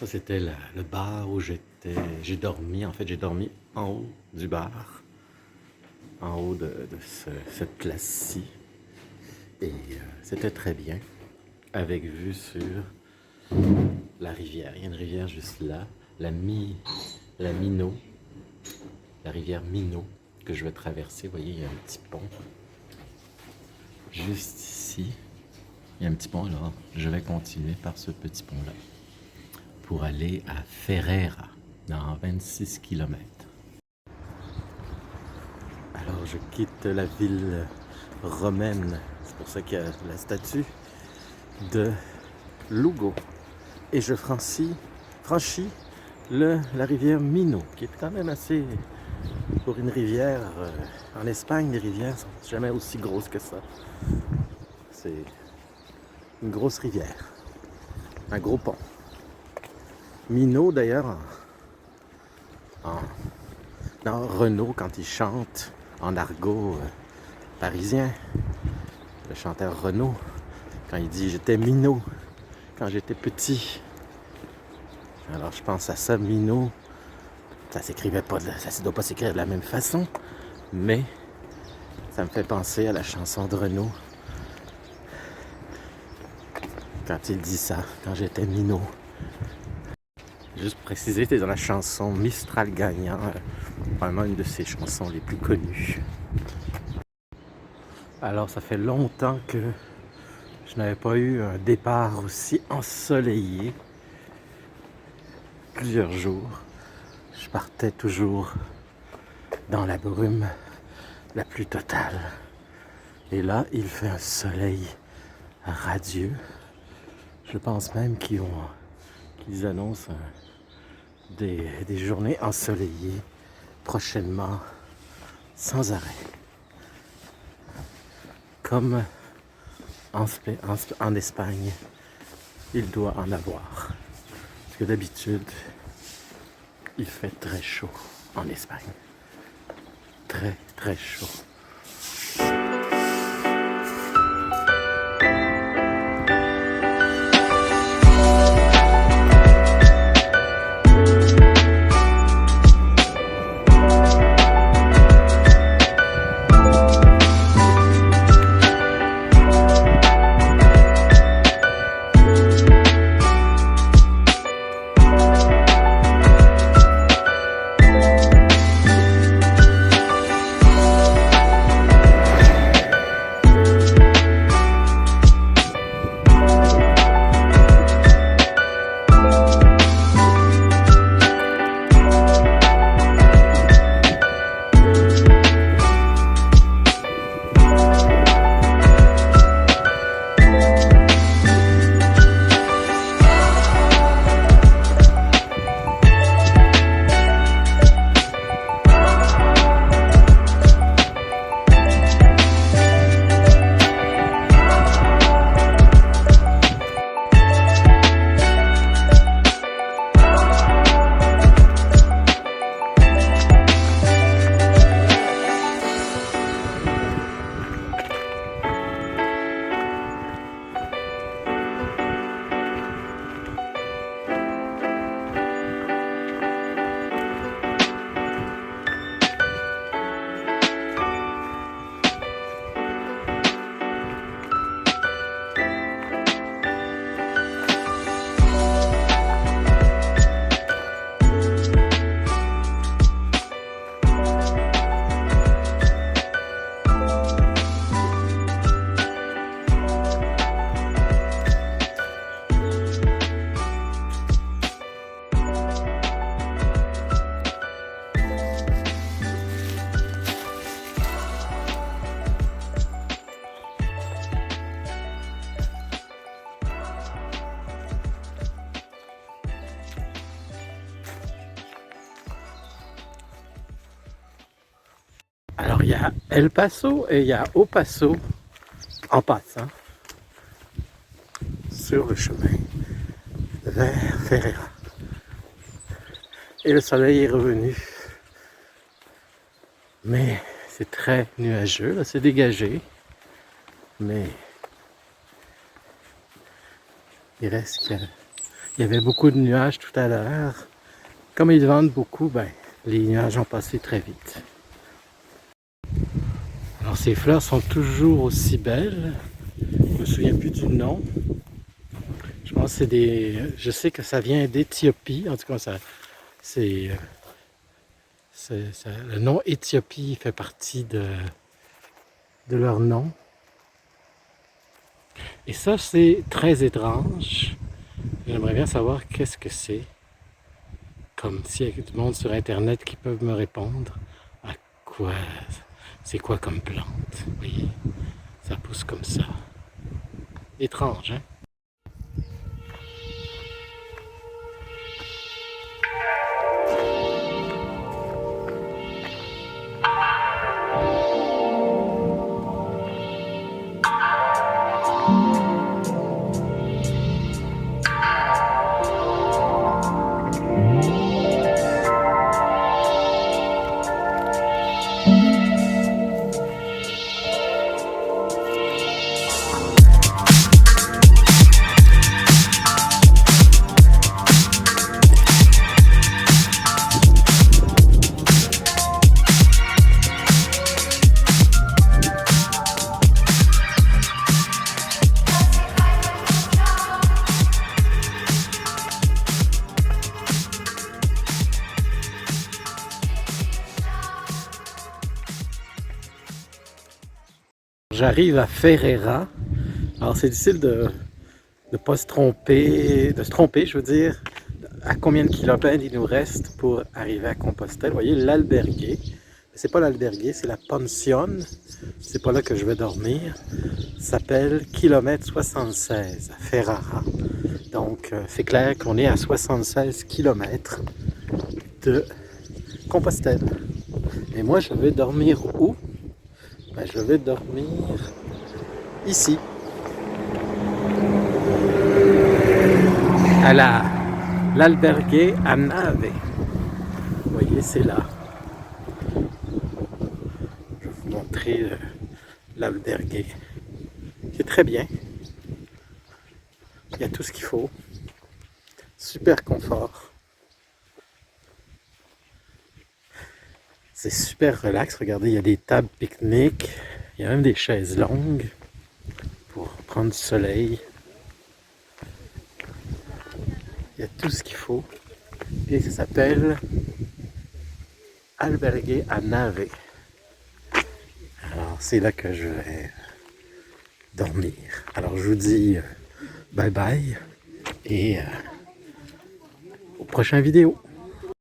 Ça, c'était le bar où j'ai dormi. En fait, j'ai dormi en haut du bar, en haut de cette place-ci. Et c'était très bien, avec vue sur la rivière. Il y a une rivière juste là, la Minot, la rivière Minot, que je vais traverser. Vous voyez, il y a un petit pont. Juste ici, il y a un petit pont. Alors, je vais continuer par ce petit pont-là pour aller à Ferrera, dans 26 kilomètres. Alors, je quitte la ville romaine. C'est pour ça qu'il y a la statue de Lugo. Et je franchis la rivière Minot, qui est quand même assez... Pour une rivière, en Espagne, les rivières sont jamais aussi grosses que ça. C'est une grosse rivière, un gros pont. Minot, d'ailleurs, dans Renaud, quand il chante en argot parisien, le chanteur Renaud, quand il dit « J'étais minot quand j'étais petit ». Alors je pense à ça, minot. Ça s'écrivait pas, ça ne doit pas s'écrire de la même façon, mais ça me fait penser à la chanson de Renaud. Quand il dit ça, quand j'étais minot. Juste pour préciser, c'était dans la chanson Mistral gagnant, probablement une de ses chansons les plus connues. Alors ça fait longtemps que je n'avais pas eu un départ aussi ensoleillé. Plusieurs jours, je partais toujours dans la brume la plus totale. Et là, il fait un soleil radieux. Je pense même qu'ils annoncent des journées ensoleillées prochainement, sans arrêt. Comme en Espagne, il doit en avoir. Parce que d'habitude, il fait très chaud en Espagne. Très, très chaud. Alors il y a El Paso et il y a O Paso en passant sur le chemin vers Ferrera. Et le soleil est revenu. Mais c'est très nuageux, là, c'est dégagé. Mais il reste Il y avait beaucoup de nuages tout à l'heure. Comme ils vendent beaucoup, ben, les nuages ont passé très vite. Alors ces fleurs sont toujours aussi belles. Je me souviens plus du nom. Je pense que c'est des... Je sais que ça vient d'Éthiopie. En tout cas, le nom Éthiopie fait partie de leur nom. Et ça, c'est très étrange. J'aimerais bien savoir qu'est-ce que c'est. Comme s'il y a du monde sur Internet qui peuvent me répondre. À quoi? C'est quoi comme plante? Vous voyez? Ça pousse comme ça. Étrange, hein? J'arrive à Ferreira. Alors c'est difficile de ne pas se tromper, je veux dire, à combien de kilomètres il nous reste pour arriver à Compostelle. Vous voyez l'albergue. C'est pas l'albergue, c'est la pension. C'est pas là que je vais dormir. Ça s'appelle kilomètre 76 à Ferrara. Donc c'est clair qu'on est à 76 km de Compostelle. Et moi je vais dormir où? Ben, je vais dormir ici. À l'albergue à Nave. Vous voyez, c'est là. Je vais vous montrer l'albergue. C'est très bien. Il y a tout ce qu'il faut. Super confort. C'est super relax. Regardez, il y a des tables pique-nique. Il y a même des chaises longues pour prendre du soleil. Il y a tout ce qu'il faut. Et ça s'appelle Albergue à Nave. Alors, c'est là que je vais dormir. Alors, je vous dis bye bye et aux prochaines vidéos.